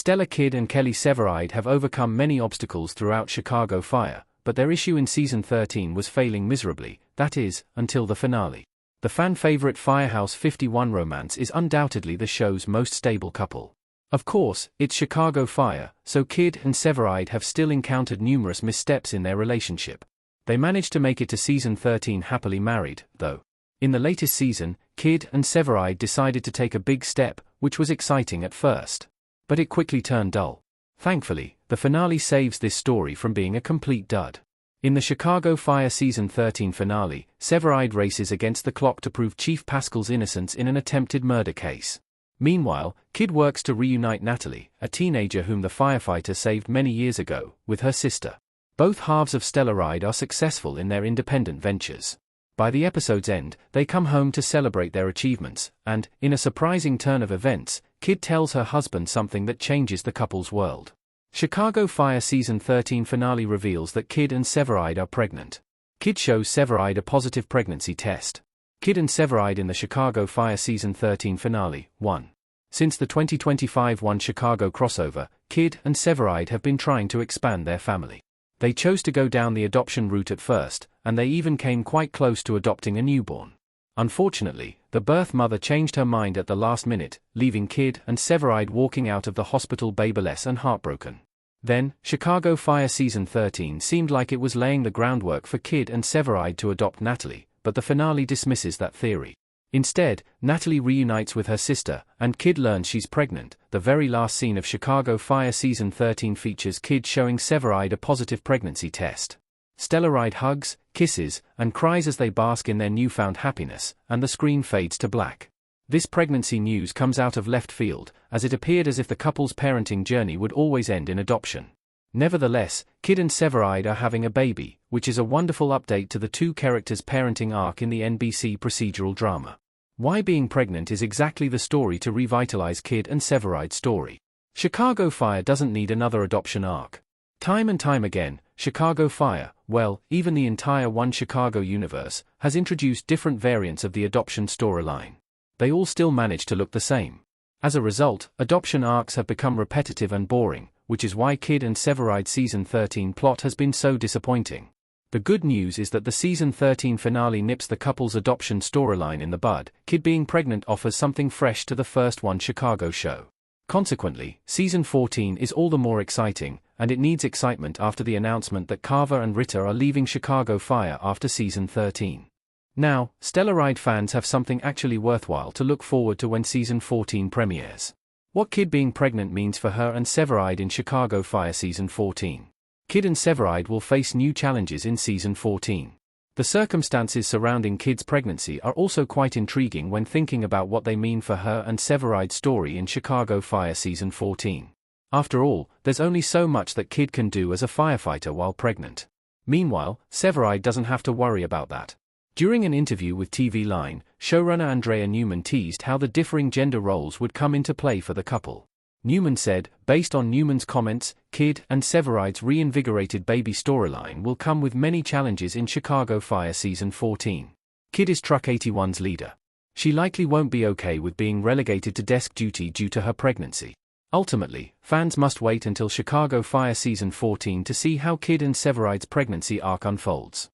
Stella Kid and Kelly Severide have overcome many obstacles throughout Chicago Fire, but their issue in Season 13 was failing miserably, that is, until the finale. The fan-favorite Firehouse 51 romance is undoubtedly the show's most stable couple. Of course, it's Chicago Fire, so Kid and Severide have still encountered numerous missteps in their relationship. They managed to make it to Season 13 happily married, though. In the latest season, Kid and Severide decided to take a big step, which was exciting at first. But it quickly turned dull. Thankfully, the finale saves this story from being a complete dud. In the Chicago Fire Season 13 finale, Severide races against the clock to prove Chief Pascal's innocence in an attempted murder case. Meanwhile, Kid works to reunite Natalie, a teenager whom the firefighter saved many years ago, with her sister. Both halves of Stellaride are successful in their independent ventures. By the episode's end, they come home to celebrate their achievements, and, in a surprising turn of events, Kid tells her husband something that changes the couple's world. Chicago Fire Season 13 finale reveals that Kid and Severide are pregnant. Kid shows Severide a positive pregnancy test. Kid and Severide in the Chicago Fire Season 13 finale, 1. Since the 2025 One Chicago crossover, Kid and Severide have been trying to expand their family. They chose to go down the adoption route at first, and they even came quite close to adopting a newborn. Unfortunately, the birth mother changed her mind at the last minute, leaving Kid and Severide walking out of the hospital babyless and heartbroken. Then, Chicago Fire Season 13 seemed like it was laying the groundwork for Kid and Severide to adopt Natalie, but the finale dismisses that theory. Instead, Natalie reunites with her sister, and Kid learns she's pregnant. The very last scene of Chicago Fire Season 13 features Kid showing Severide a positive pregnancy test. Stellaride hugs, kisses, and cries as they bask in their newfound happiness, and the screen fades to black. This pregnancy news comes out of left field, as it appeared as if the couple's parenting journey would always end in adoption. Nevertheless, Kid and Severide are having a baby, which is a wonderful update to the two characters' parenting arc in the NBC procedural drama. Why being pregnant is exactly the story to revitalize Kid and Severide's story. Chicago Fire doesn't need another adoption arc. Time and time again, Chicago Fire, well, even the entire One Chicago universe, has introduced different variants of the adoption storyline. They all still manage to look the same. As a result, adoption arcs have become repetitive and boring, which is why Kid and Severide Season 13 plot has been so disappointing. The good news is that the Season 13 finale nips the couple's adoption storyline in the bud. Kid being pregnant offers something fresh to the first One Chicago show. Consequently, Season 14 is all the more exciting, and it needs excitement after the announcement that Carver and Ritter are leaving Chicago Fire after Season 13. Now, Stellaride fans have something actually worthwhile to look forward to when Season 14 premieres. What Kid being pregnant means for her and Severide in Chicago Fire Season 14. Kid and Severide will face new challenges in Season 14. The circumstances surrounding Kid's pregnancy are also quite intriguing when thinking about what they mean for her and Severide's story in Chicago Fire Season 14. After all, there's only so much that Kid can do as a firefighter while pregnant. Meanwhile, Severide doesn't have to worry about that. During an interview with TV Line, showrunner Andrea Newman teased how the differing gender roles would come into play for the couple. Newman said, based on Newman's comments, Kid and Severide's reinvigorated baby storyline will come with many challenges in Chicago Fire Season 14. Kid is Truck 81's leader. She likely won't be okay with being relegated to desk duty due to her pregnancy. Ultimately, fans must wait until Chicago Fire Season 14 to see how Kid and Severide's pregnancy arc unfolds.